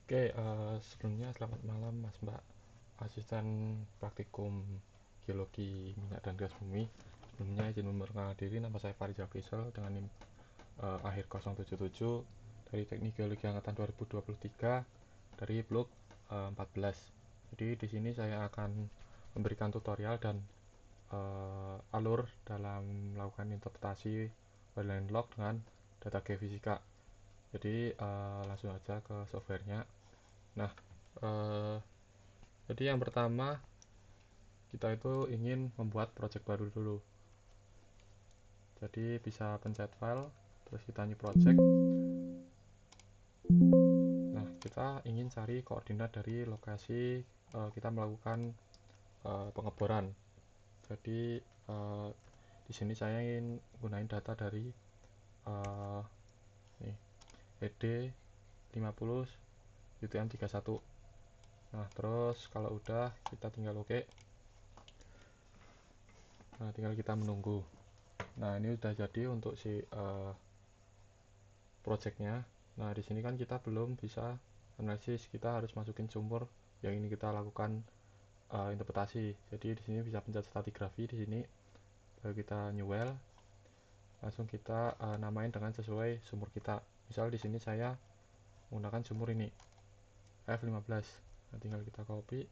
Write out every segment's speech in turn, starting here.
Oke, sebelumnya selamat malam Mas Mbak, asisten praktikum geologi minyak dan gas bumi. Sebelumnya izin memperkenalkan diri, nama saya Farizal Faisal dengan NIM akhir 077 dari Teknik Geologi Angkatan 2023 dari blok 14. Jadi di sini saya akan memberikan tutorial dan alur dalam melakukan interpretasi wetland log dengan data geofisika. Jadi langsung aja ke softwarenya. Nah, eh, jadi yang pertama kita itu ingin membuat project baru dulu. Jadi bisa pencet file, terus kita new project. Nah, kita ingin cari koordinat dari lokasi kita melakukan pengeboran. Jadi di sini saya ingin gunain data dari uh, nih, ED 50 UTM 31. Nah, terus kalau udah kita tinggal oke. Nah, tinggal kita menunggu. Nah, ini udah jadi untuk si projectnya. Nah, di sini kan kita belum bisa analisis, kita harus masukin sumur yang ini kita lakukan interpretasi. Jadi di sini bisa pencet stratigraphy di sini, lalu kita new well, langsung kita namain dengan sesuai sumur kita. Misal di sini saya menggunakan sumur ini F15. Nah, tinggal kita copy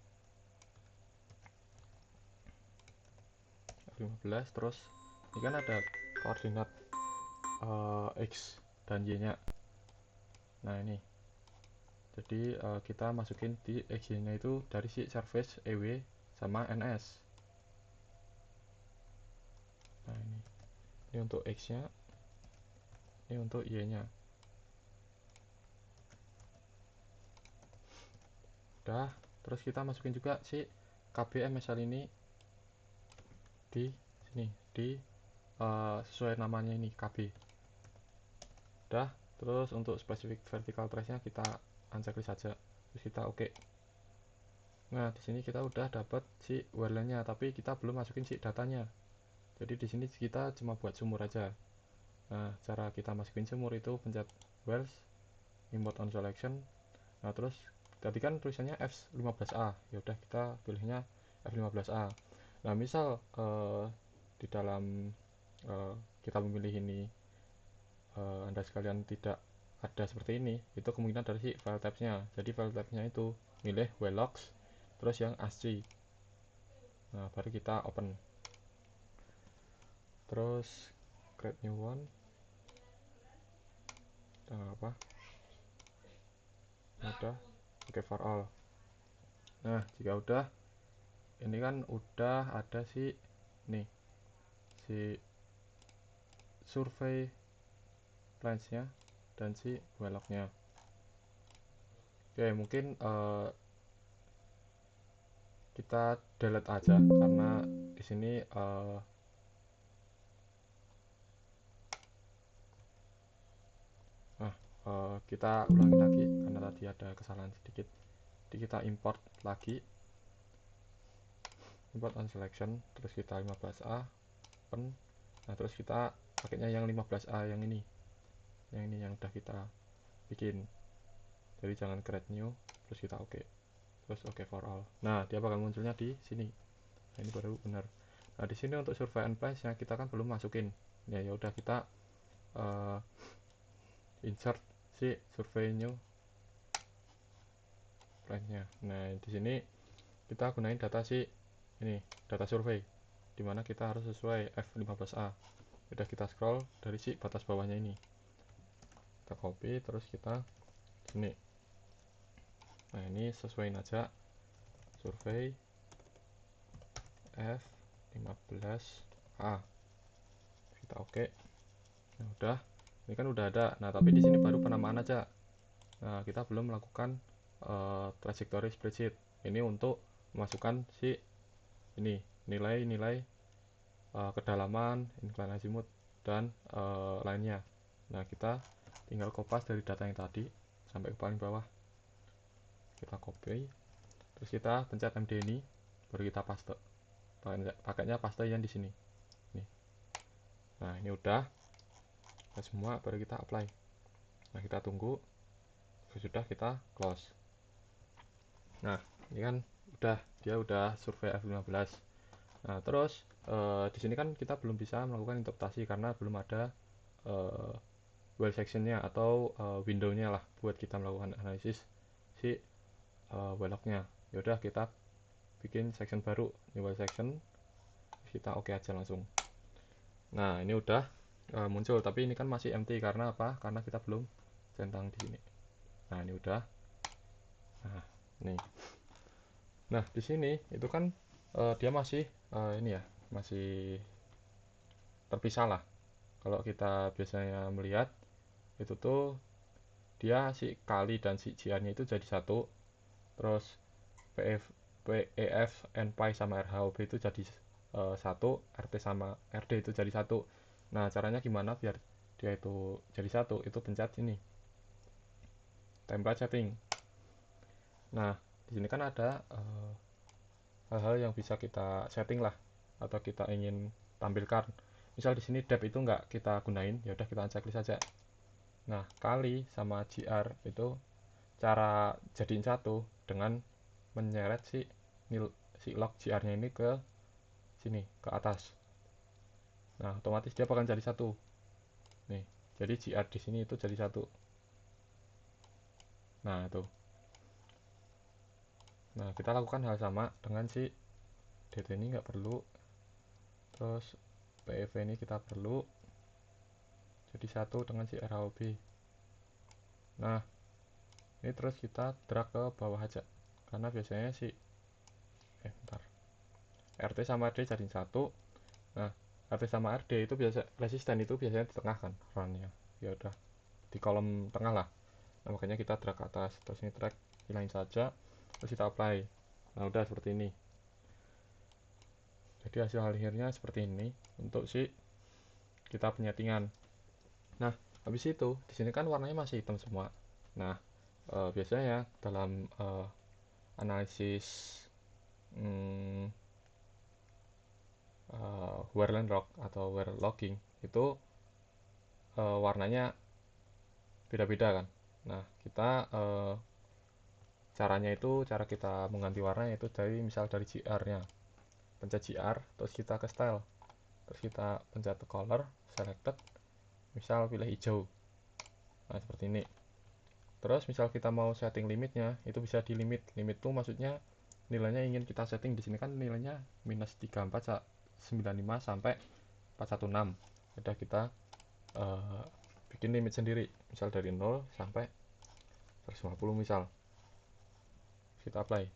F15, terus ini kan ada koordinat X dan Y nya. Nah, ini jadi kita masukin di X Y nya itu dari si surface EW sama NS. Nah, ini untuk X nya, ini untuk Y nya. Udah, terus kita masukin juga si KBM misal ini di sini, di sesuai namanya ini KB. Udah, terus untuk spesifik vertical trace nya kita unchecklist saja, terus kita oke. Nah, di sini kita udah dapat si wetland nya, tapi kita belum masukin si datanya. Jadi di sini kita cuma buat sumur aja. Nah, cara kita masukin sumur itu pencet wells, import on selection. Nah, terus tadi kan tulisannya F15A, ya udah kita pilihnya F15A. Nah, misal di dalam kita memilih ini Anda sekalian tidak ada seperti ini, itu kemungkinan dari si file types-nya. Jadi file types-nya itu milih wlogs terus yang ASCII. Nah, baru kita open. Terus create new one. Apa? Udah. Oke, for all. Nah, jika udah, ini kan udah ada si nih, si survei lens-nya dan si wellog-nya. Oke, mungkin kita delete aja karena di sini kita ulangi lagi karena tadi ada kesalahan sedikit. Jadi kita import lagi, import on selection, terus kita 15A open. Nah, terus kita pakainya yang 15A yang ini yang udah kita bikin. Jadi jangan create new, terus kita oke. Terus oke for all. Nah, dia bakal munculnya di sini. Nah, ini baru benar. Nah, di sini untuk survey and place nya kita kan belum masukin. Ya udah kita uh, insert si survey new place nya. Nah, di sini kita gunain data si ini, data survei, dimana kita harus sesuai F15A. Udah kita scroll dari si batas bawahnya ini, kita copy, terus kita sini. Nah, ini sesuaiin aja survei F15A, kita oke. Nah, udah, ini kan udah ada. Nah, tapi di sini baru penamaan aja. Nah, kita belum melakukan trajectory spreadsheet ini untuk memasukkan si ini nilai-nilai kedalaman, incline azimuth, dan lainnya. Nah, kita tinggal kopas dari data yang tadi sampai ke paling bawah. Kita copy, terus kita pencet MD ini, baru kita paste. Pakainya paste yang di sini. Nih. Nah, ini udah semua, baru kita apply. Nah, kita tunggu. Sudah, kita close. Nah, ini kan dia udah survei F15. Nah, terus di sini kan kita belum bisa melakukan interpretasi karena belum ada eh, well sectionnya atau window-nya lah buat kita melakukan analisis si well-lognya. Yaudah kita bikin section baru, new well section, kita oke aja langsung. Nah, ini udah muncul, tapi ini kan masih empty karena apa? Karena kita belum centang di sini. Nah, ini udah. Nah, nih. Nah, di sini itu kan dia masih ini ya, masih terpisah lah. Kalau kita biasanya melihat itu tuh dia si kali dan si JR-nya itu jadi satu, terus PF, PEF, NPy sama RHOB itu jadi satu, RT sama RD itu jadi satu. Nah, caranya gimana biar dia itu jadi satu? Itu pencet ini, template setting. Nah, di sini kan ada hal-hal yang bisa kita setting lah atau kita ingin tampilkan. Misal di sini depth itu nggak kita gunain, ya udah kita checklist saja. Nah, kali sama GR itu cara jadiin satu dengan menyeret si log GR-nya ini ke sini, ke atas. Nah, otomatis dia akan jadi satu. Nih, jadi GR di sini itu jadi satu. Nah, itu. Nah, kita lakukan hal sama dengan si DT ini nggak perlu. Terus PEV ini kita perlu. Jadi satu dengan si RHOB. Nah, ini terus kita drag ke bawah aja. Karena biasanya si bentar. RT sama RD jadi satu. Nah, RT sama RD itu biasa resisten itu biasanya di tengah kan runnya. Ya udah di kolom tengah lah. Nah, makanya kita drag ke atas. Terus ini drag hilangin saja. Terus kita apply. Nah, udah seperti ini. Jadi hasil akhirnya seperti ini untuk si kita penyetingan. Nah, habis itu di sini kan warnanya masih hitam semua. Nah, biasanya dalam analisis hmm, Wearland Log atau Wear Logging itu warnanya beda-beda kan. Nah, kita caranya itu cara kita mengganti warna itu dari misal dari GR-nya. Pencet GR, terus kita ke style. Terus kita pencet color, selected, misal pilih hijau. Nah, seperti ini. Terus misal kita mau setting limitnya, itu bisa di limit. Limit itu maksudnya nilainya ingin kita setting di sini kan nilainya minus 3495 sampai 416. Udah kita uh, bikin limit sendiri. Misal dari 0 sampai 150 misal. Kita apply.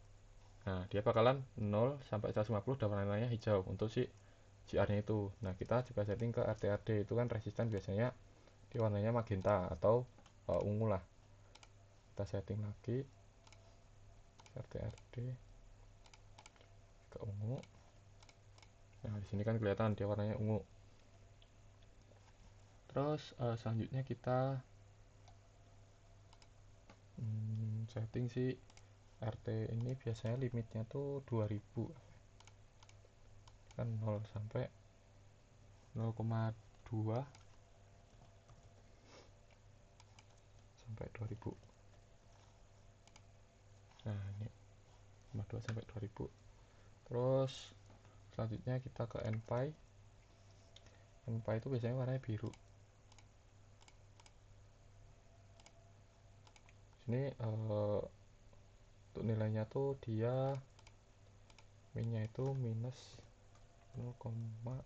Nah, dia bakalan 0 sampai 150 dan warnanya hijau untuk si GR-nya itu. Nah, kita juga setting ke RTRD itu kan resisten biasanya di warnanya magenta atau ungu lah. Kita setting lagi RTRD ke ungu. Nah, di sini kan kelihatan dia warnanya ungu. Terus selanjutnya kita setting si RT ini biasanya limitnya tuh 2000 kan 0 sampai 0,2 sampai 2000. Nah, ini 0,2 sampai 2000. Terus selanjutnya kita ke NPy. NPy itu biasanya warnanya biru. Sini untuk nilainya tuh dia minnya itu minus 0,15.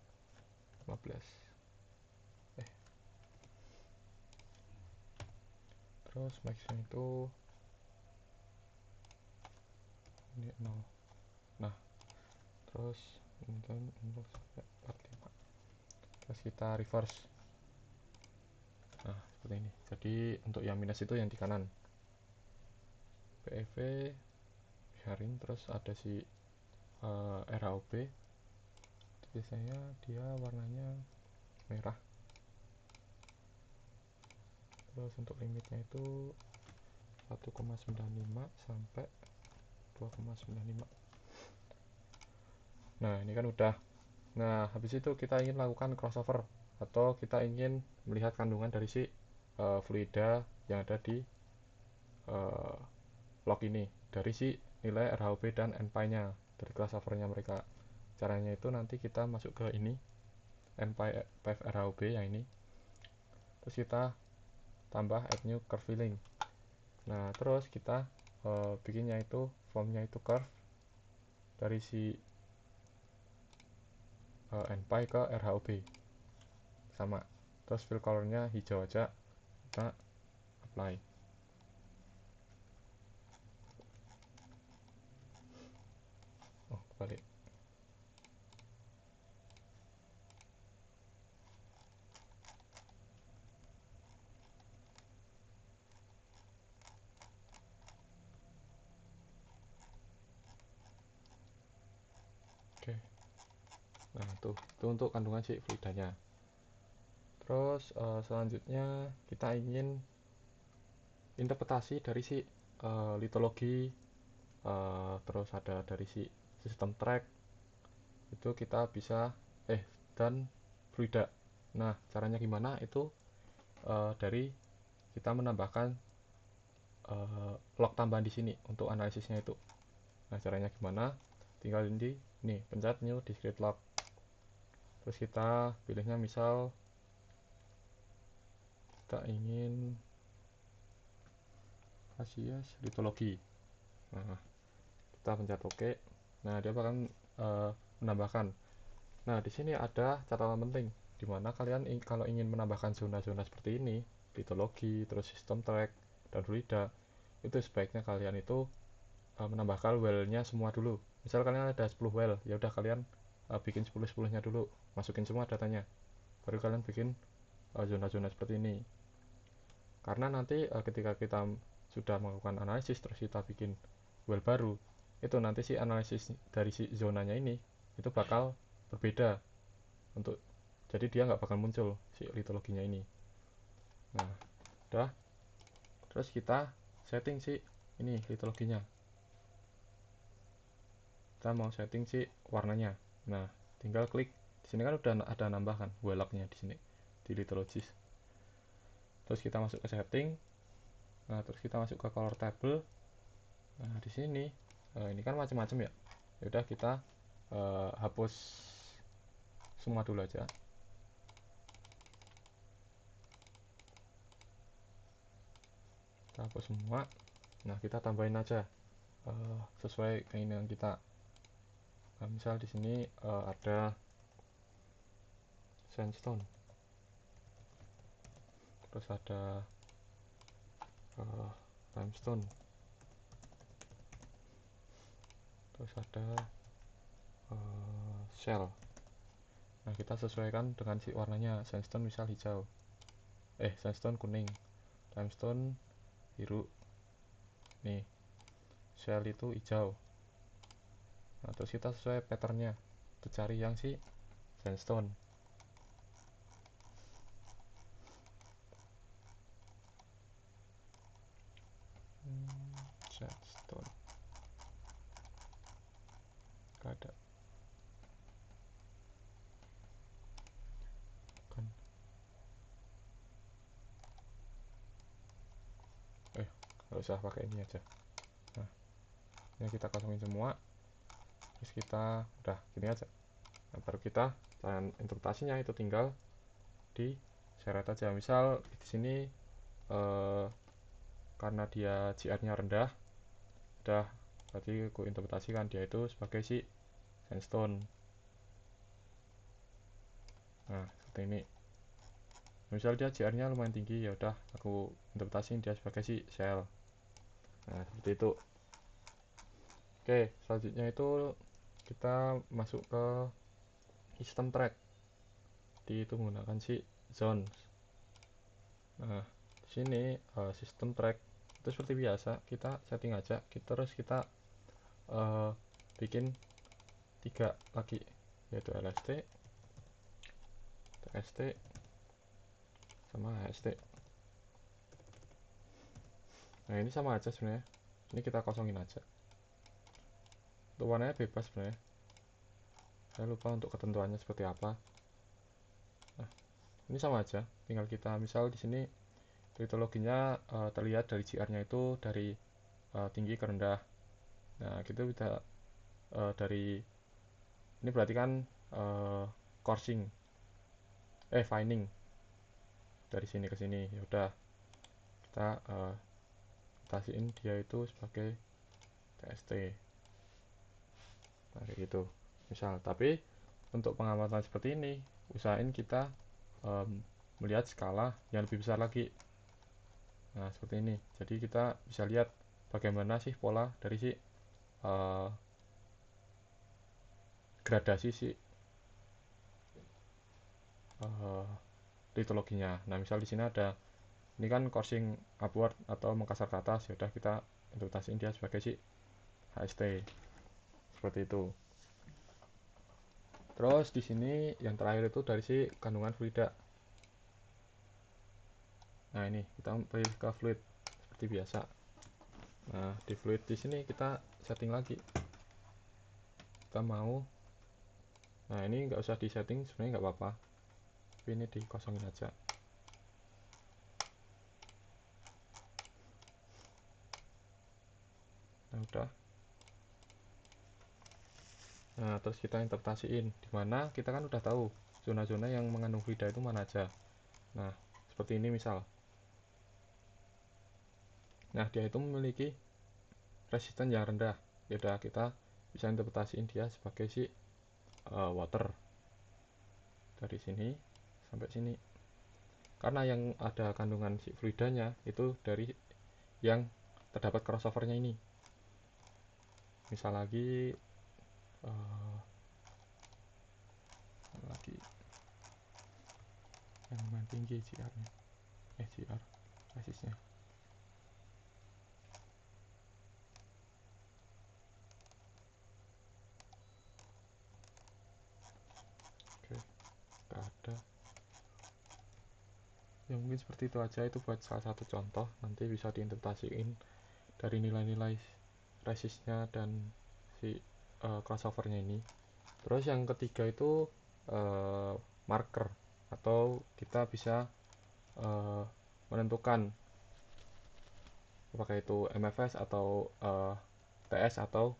Terus maxnya itu ini 0. Nah, terus untuk 0 sampai 45. Terus kita reverse. Nah, seperti ini. Jadi untuk yang minus itu yang di kanan. PEV biarin, terus ada si RAOB. Biasanya dia warnanya merah. Terus untuk limitnya itu 1,95 sampai 2,95. Nah, ini kan udah. Nah, habis itu kita ingin lakukan crossover atau kita ingin melihat kandungan dari si fluida yang ada di log ini dari si nilai RHOB dan NPy-nya dari class servernya mereka. Caranya itu nanti kita masuk ke ini, NPy RHOB yang ini, terus kita tambah add new curve filling. Nah terus kita bikinnya itu formnya itu curve dari si NPy ke RHOB sama, terus fill colornya hijau aja, kita apply. Oh balik. Oke. Nah itu untuk kandungan si fluidanya. Terus selanjutnya kita ingin interpretasi dari si litologi, terus ada dari si sistem track, itu kita bisa dan fluida. Nah caranya gimana itu dari kita menambahkan log tambahan di sini untuk analisisnya itu. Nah caranya gimana, tinggal di ini pencet new discrete log, terus kita pilihnya misal kita ingin Asias litologi. Nah kita pencet OK. Nah dia akan menambahkan. Nah di sini ada catatan penting, dimana kalian kalau ingin menambahkan zona-zona seperti ini, litologi, terus sistem track dan fluida, itu sebaiknya kalian itu menambahkan well-nya semua dulu. Misal kalian ada 10 well, ya udah kalian bikin 10-10-nya dulu, masukin semua datanya, baru kalian bikin zona-zona seperti ini. Karena nanti ketika kita sudah melakukan analisis terus kita bikin well baru, itu nanti si analisis dari si zonanya ini itu bakal berbeda untuk, jadi dia nggak bakal muncul si litologinya ini. Nah udah, terus kita setting si ini litologinya, kita mau setting si warnanya. Nah tinggal klik di sini, kan udah ada nambahkan wellocknya di sini di litologis. Terus kita masuk ke setting. Nah terus kita masuk ke color table. Nah di sini ini kan macam-macam ya, udah kita hapus semua dulu aja. Kita hapus semua. Nah kita tambahin aja sesuai keinginan kita. Nah, misal di sini ada sandstone, terus ada limestone, terus ada shell. Nah kita sesuaikan dengan si warnanya. Sandstone misal hijau, sandstone kuning, limestone biru, nih shell itu hijau. Nah terus kita sesuai patternnya, kita cari yang si sandstone. Sandstone gak ada kan, nggak usah pakai ini aja. Nah ini kita kosongin semua, terus kita udah gini aja. Nah, baru kita cara interpretasinya itu tinggal di seret aja. Misal di sini karena dia GR-nya rendah, udah berarti aku interpretasikan dia itu sebagai si sandstone. Nah seperti ini. Misal dia GR-nya lumayan tinggi, ya udah aku interpretasiin dia sebagai si shell. Nah seperti itu. Oke, selanjutnya itu kita masuk ke sistem track. Itu menggunakan si zones. Nah di sini sistem track itu seperti biasa kita setting aja, terus kita bikin 3 lagi, yaitu LST, TST, sama HST. Nah ini sama aja sebenarnya, ini kita kosongin aja. Untuk warnanya bebas sebenarnya, saya lupa untuk ketentuannya seperti apa. Nah ini sama aja, tinggal kita misal di sini litologinya terlihat dari GR-nya itu dari tinggi ke rendah. Nah kita bisa dari ini berarti kan coursing finding dari sini ke sini. Ya udah kita mutasiin dia itu sebagai tst. Nah kayak gitu misal. Tapi untuk pengamatan seperti ini usahain kita melihat skala yang lebih besar lagi. Nah seperti ini, jadi kita bisa lihat bagaimana sih pola dari si gradasi si litologinya. Nah misal di sini ada, ini kan coursing upward atau mengkasar ke atas, ya udah kita interpretasiin dia sebagai si HST seperti itu. Terus di sini yang terakhir itu dari si kandungan fluida. Nah ini kita pilih ke fluid seperti biasa. Nah di fluid di sini kita setting lagi. Kita mau, nah ini nggak usah di setting sebenarnya nggak apa-apa. Tapi ini dikosongin aja. Nah udah. Nah terus kita interpretasiin, dimana kita kan udah tahu zona-zona yang mengandung fluida itu mana aja. Nah seperti ini misal. Nah dia itu memiliki resisten yang rendah. Yaudah kita bisa interpretasiin dia sebagai si water dari sini sampai sini. Karena yang ada kandungan si fluidanya itu dari yang terdapat crossovernya ini. Misal lagi yang lumayan tinggi GR-nya, GR resistnya. Oke, gak ada. Ya mungkin seperti itu aja, itu buat salah satu contoh. Nanti bisa diinterpretasiin dari nilai-nilai resistnya dan si crossovernya ini. Terus yang ketiga itu marker, atau kita bisa menentukan apakah itu MFS atau TS atau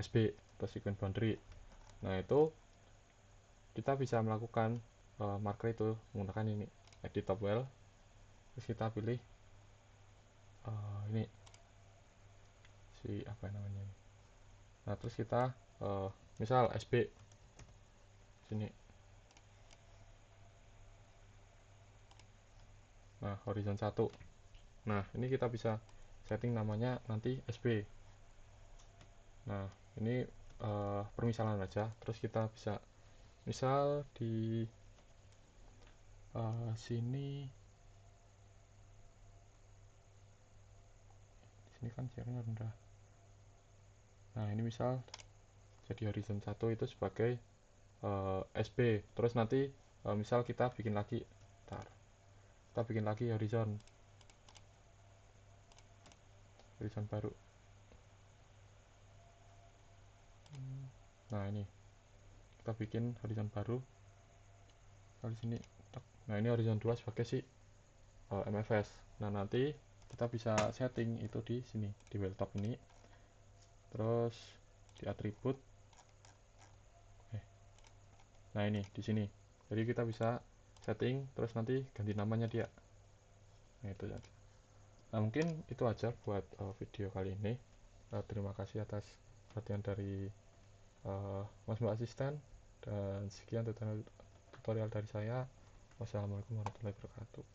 SB atau sequence boundary. Nah itu kita bisa melakukan marker itu menggunakan ini, edit top well. Terus kita pilih ini si apa namanya ini. Nah terus kita misal SB sini. Nah horizon 1. Nah ini kita bisa setting namanya nanti SB. Nah ini permisalan aja. Terus kita bisa misal di sini kan share-nya rendah. Nah ini misal jadi horizon 1 itu sebagai SB. Terus nanti misal kita bikin lagi, kita bikin lagi horizon baru. Nah ini kita bikin horizon baru kali sini. Nah ini horizon 2 sebagai si MFS. Nah nanti kita bisa setting itu di sini, di well top ini. Terus di atribut. Nah ini di sini. Jadi kita bisa setting terus nanti ganti namanya dia. Nah itu aja. Nah mungkin itu aja buat video kali ini. Terima kasih atas perhatian dari Mas Mbak Asisten, dan sekian tutorial dari saya. Wassalamualaikum warahmatullahi wabarakatuh.